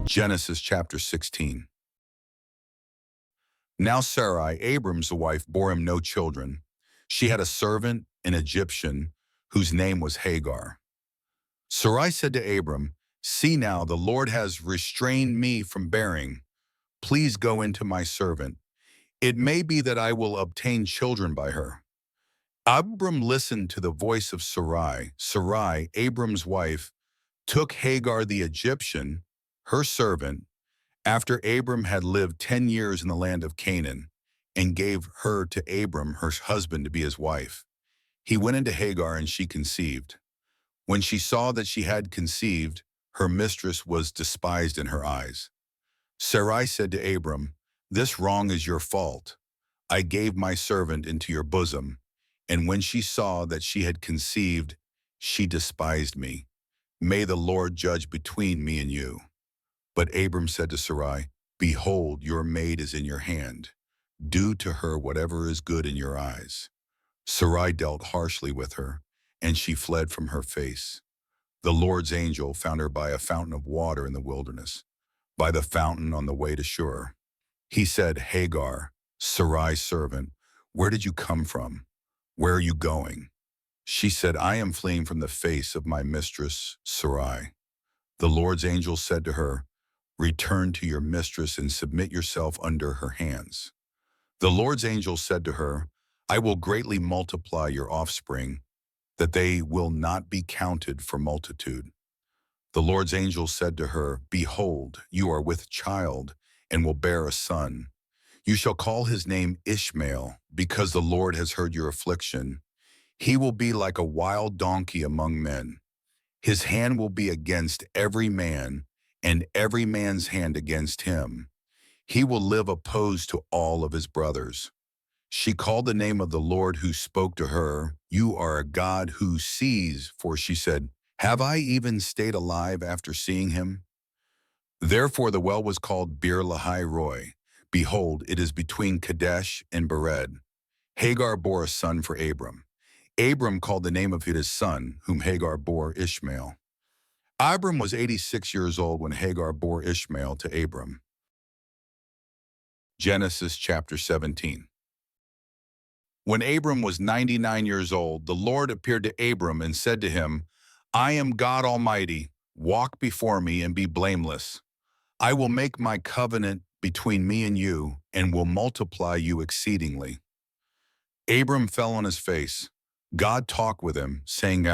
Genesis chapter 16. Now Sarai, Abram's wife, bore him no children. She had a servant, an Egyptian, whose name was Hagar. Sarai said to Abram, "See now, the Lord has restrained me from bearing. Please go into my servant. It may be that I will obtain children by her." Abram listened to the voice of Sarai. Sarai, Abram's wife, took Hagar the Egyptian, her servant, after Abram had lived 10 years in the land of Canaan, and gave her to Abram, her husband, to be his wife. He went into Hagar, and she conceived. When she saw that she had conceived, her mistress was despised in her eyes. Sarai said to Abram, "This wrong is your fault. I gave my servant into your bosom, and when she saw that she had conceived, she despised me. May the Lord judge between me and you." But Abram said to Sarai, "Behold, your maid is in your hand. Do to her whatever is good in your eyes." Sarai dealt harshly with her, and she fled from her face. The Lord's angel found her by a fountain of water in the wilderness, by the fountain on the way to Shur. He said, "Hagar, Sarai's servant, where did you come from? Where are you going?" She said, "I am fleeing from the face of my mistress, Sarai." The Lord's angel said to her, "Return to your mistress and submit yourself under her hands." The Lord's angel said to her, "I will greatly multiply your offspring, that they will not be counted for multitude." The Lord's angel said to her, "Behold, you are with child and will bear a son. You shall call his name Ishmael, because the Lord has heard your affliction. He will be like a wild donkey among men. His hand will be against every man, and every man's hand against him. He will live opposed to all of his brothers." She called the name of the Lord who spoke to her, "You are a God who sees," for she said, "Have I even stayed alive after seeing him?" Therefore the well was called Bir Lahai Roi. Behold, it is between Kadesh and Bered. Hagar bore a son for Abram. Abram called the name of his son, whom Hagar bore, Ishmael. Abram was 86 years old when Hagar bore Ishmael to Abram. Genesis chapter 17. When Abram was 99 years old, the Lord appeared to Abram and said to him, "I am God Almighty. Walk before me and be blameless. I will make my covenant between me and you, and will multiply you exceedingly." Abram fell on his face. God talked with him, saying,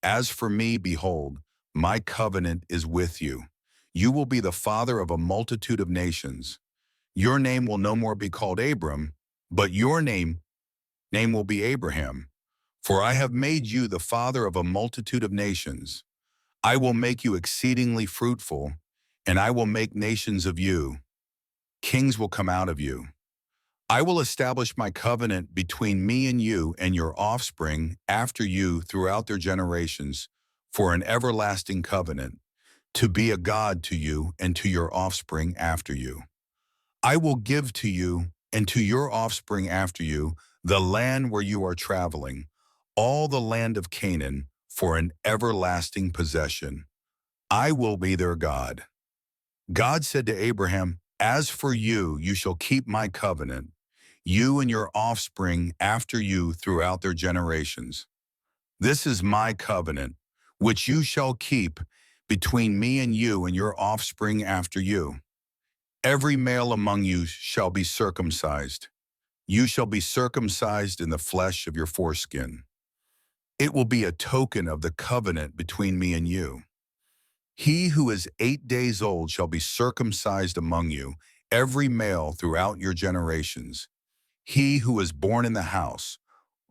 "As for me, behold, my covenant is with you. You will be the father of a multitude of nations. Your name will no more be called Abram, but your name will be Abraham. For I have made you the father of a multitude of nations. I will make you exceedingly fruitful, and I will make nations of you. Kings will come out of you. I will establish my covenant between me and you and your offspring after you throughout their generations, for an everlasting covenant, to be a God to you and to your offspring after you. I will give to you and to your offspring after you the land where you are traveling, all the land of Canaan, for an everlasting possession. I will be their God." God said to Abraham, "As for you, you shall keep my covenant, you and your offspring after you throughout their generations. This is my covenant, which you shall keep between me and you and your offspring after you. Every male among you shall be circumcised. You shall be circumcised in the flesh of your foreskin. It will be a token of the covenant between me and you. He who is 8 days old shall be circumcised among you, every male throughout your generations. He who is born in the house,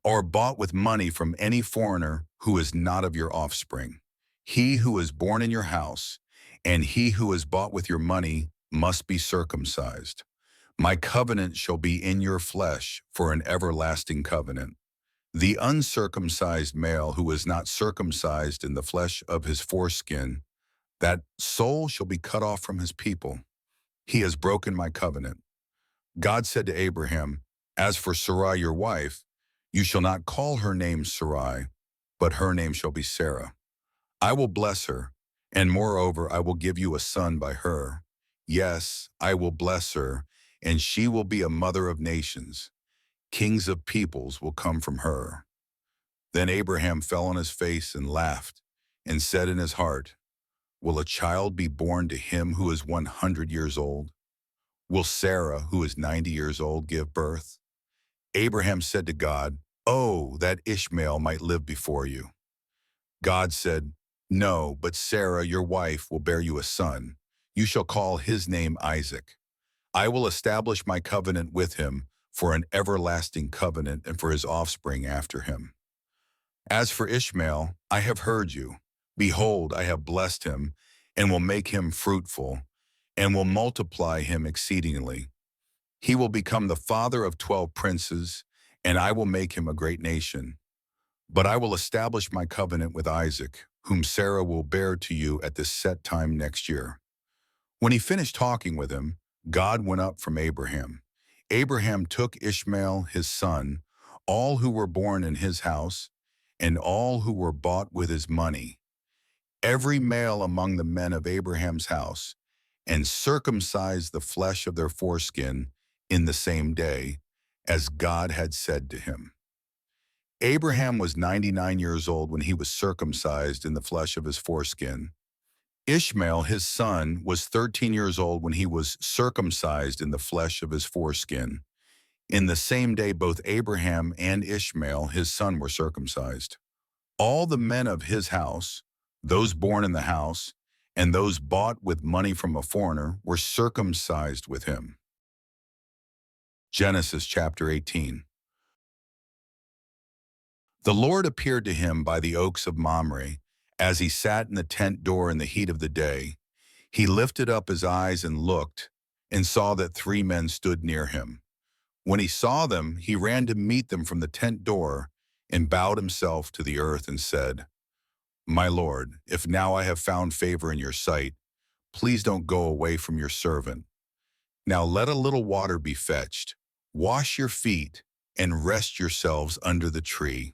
or bought with money from any foreigner who is not of your offspring. He who is born in your house, and he who is bought with your money must be circumcised. My covenant shall be in your flesh for an everlasting covenant. The uncircumcised male who is not circumcised in the flesh of his foreskin, that soul shall be cut off from his people. He has broken my covenant." God said to Abraham, "As for Sarai your wife, you shall not call her name Sarai, but her name shall be Sarah. I will bless her, And moreover, I will give you a son by her. Yes, I will bless her, and she will be a mother of nations. Kings of peoples will come from her. Then Abraham fell on his face and laughed, and said in his heart, will a child be born to him who is 100 years old? Will Sarah, who is 90 years old, give birth? Abraham said to God, oh, that Ishmael might live before you. God said, no, but Sarah, your wife, will bear you a son. You shall call his name Isaac. I will establish my covenant with him for an everlasting covenant and for his offspring after him. As for Ishmael, I have heard you. Behold, I have blessed him, and will make him fruitful, and will multiply him exceedingly. He will become the father of 12 princes, and I will make him a great nation. But I will establish my covenant with Isaac, whom Sarah will bear to you at this set time next year. When he finished talking with him, God went up from Abraham. Abraham took Ishmael his son, all who were born in his house, and all who were bought with his money, every male among the men of Abraham's house, and circumcised the flesh of their foreskin in the same day, as God had said to him. Abraham was 99 years old when he was circumcised in the flesh of his foreskin. Ishmael, his son, was 13 years old when he was circumcised in the flesh of his foreskin. In the same day, both Abraham and Ishmael, his son, were circumcised. All the men of his house, those born in the house, and those bought with money from a foreigner, were circumcised with him. Genesis chapter 18. The Lord appeared to him by the oaks of Mamre, as he sat in the tent door in the heat of the day. He lifted up his eyes and looked, and saw that 3 men stood near him. When he saw them, he ran to meet them from the tent door, and bowed himself to the earth and said, my Lord, if now I have found favor in your sight, please don't go away from your servant. Now let a little water be fetched. Wash your feet and rest yourselves under the tree.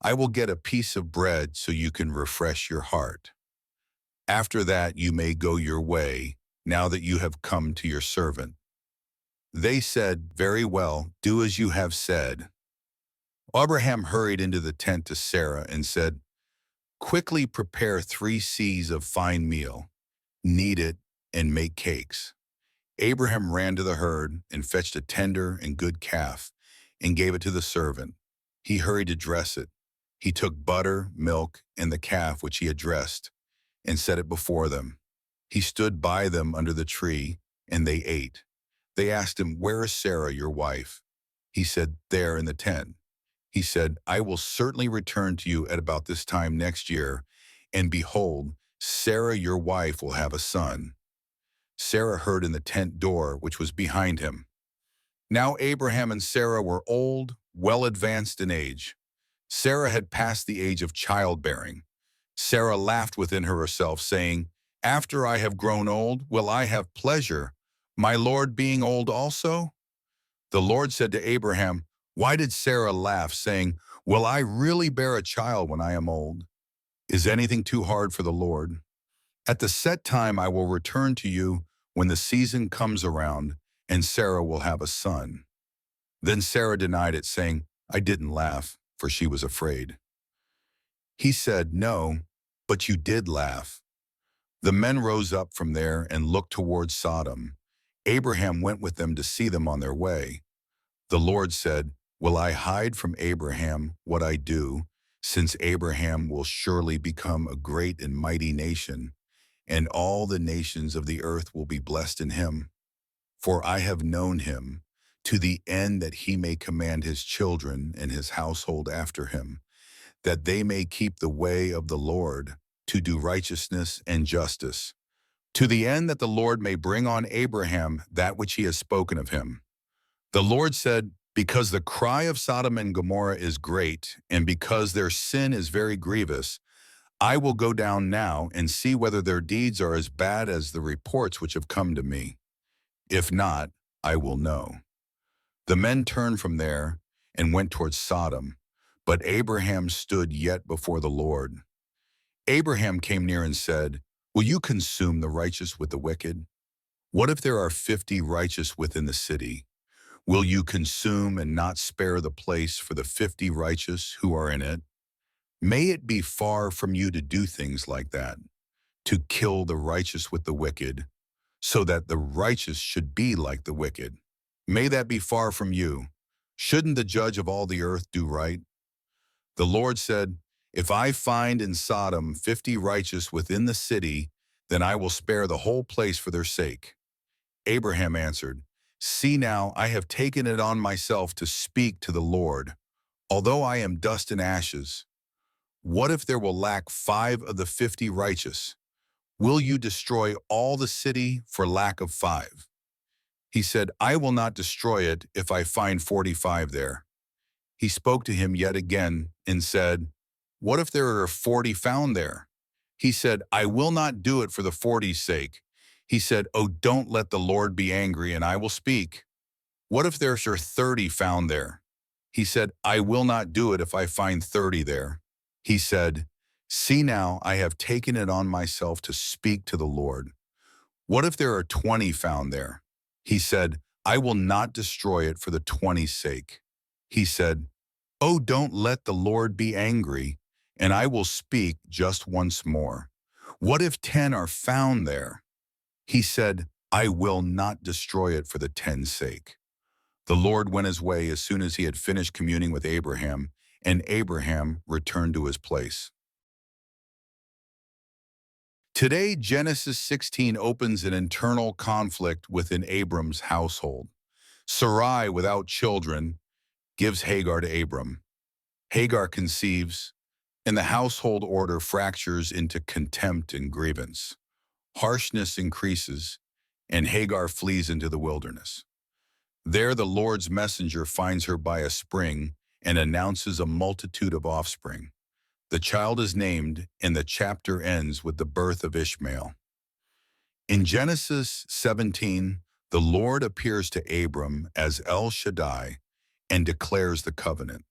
I will get a piece of bread so you can refresh your heart. After that you may go your way, now that you have come to your servant. They said, very well, do as you have said. Abraham hurried into the tent to Sarah and said, quickly prepare 3 seahs of fine meal, knead it, and make cakes. Abraham ran to the herd and fetched a tender and good calf and gave it to the servant. He hurried to dress it. He took butter, milk, and the calf which he had dressed, and set it before them. He stood by them under the tree, and they ate. They asked him, where is Sarah, your wife? He said, there in the tent. He said, I will certainly return to you at about this time next year, and behold, Sarah your wife will have a son. Sarah heard in the tent door which was behind him. Now Abraham and Sarah were old, well advanced in age. Sarah had passed the age of childbearing. Sarah laughed within herself, saying, after I have grown old, will I have pleasure, my Lord being old also? The Lord said to Abraham, why did Sarah laugh, saying, will I really bear a child when I am old? Is anything too hard for the Lord? At the set time I will return to you when the season comes around, and Sarah will have a son. Then Sarah denied it, saying, I didn't laugh, for she was afraid. He said, no, but you did laugh. The men rose up from there and looked toward Sodom. Abraham went with them to see them on their way. The Lord said, will I hide from Abraham what I do, since Abraham will surely become a great and mighty nation, and all the nations of the earth will be blessed in him? For I have known him, to the end that he may command his children and his household after him, that they may keep the way of the Lord, to do righteousness and justice, to the end that the Lord may bring on Abraham that which he has spoken of him. The Lord said, because the cry of Sodom and Gomorrah is great, and because their sin is very grievous, I will go down now and see whether their deeds are as bad as the reports which have come to me. If not, I will know. The men turned from there and went towards Sodom, but Abraham stood yet before the Lord. Abraham came near and said, Will you consume the righteous with the wicked? What if there are 50 righteous within the city? Will you consume and not spare the place for the 50 righteous who are in it? May it be far from you to do things like that, to kill the righteous with the wicked, so that the righteous should be like the wicked. May that be far from you. Shouldn't the judge of all the earth do right? The Lord said, if I find in Sodom 50 righteous within the city, then I will spare the whole place for their sake. Abraham answered, see now, I have taken it on myself to speak to the Lord, although I am dust and ashes. What if there will lack 5 of the 50 righteous? Will you destroy all the city for lack of 5? He said, I will not destroy it if I find 45 there. He spoke to him yet again and said, what if there are 40 found there? He said, I will not do it for the 40's sake. He said, oh, don't let the Lord be angry, and I will speak. What if there are 30 found there? He said, I will not do it if I find 30 there. He said, see now, I have taken it on myself to speak to the Lord. What if there are 20 found there? He said, I will not destroy it for the 20's sake. He said, oh, don't let the Lord be angry, and I will speak just once more. What if 10 are found there? He said, I will not destroy it for the 10's sake. The Lord went his way as soon as he had finished communing with Abraham, and Abraham returned to his place. Today, Genesis 16 opens an internal conflict within Abram's household. Sarai, without children, gives Hagar to Abram. Hagar conceives, and the household order fractures into contempt and grievance. Harshness increases, and Hagar flees into the wilderness. There the Lord's messenger finds her by a spring and announces a multitude of offspring. The child is named, and the chapter ends with the birth of Ishmael. In Genesis 17, the Lord appears to Abram as El Shaddai and declares the covenant.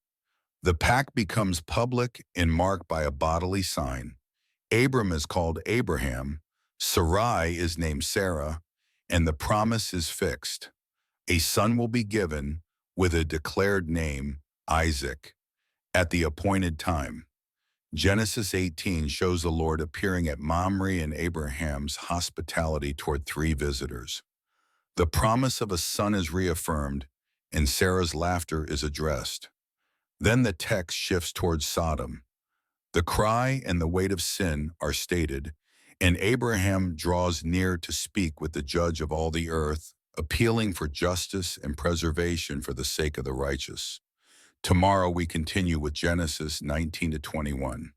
The pact becomes public and marked by a bodily sign. Abram is called Abraham, Sarai is named Sarah, and the promise is fixed. A son will be given with a declared name, Isaac, at the appointed time. Genesis 18 shows the Lord appearing at Mamre and Abraham's hospitality toward 3 visitors. The promise of a son is reaffirmed, and Sarah's laughter is addressed. Then the text shifts towards Sodom. The cry and the weight of sin are stated, and Abraham draws near to speak with the judge of all the earth, appealing for justice and preservation for the sake of the righteous. Tomorrow we continue with Genesis 19 to 21.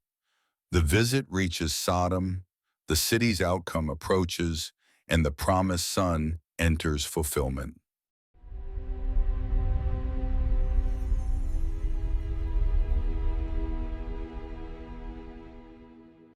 The visit reaches Sodom, the city's outcome approaches, and the promised son enters fulfillment.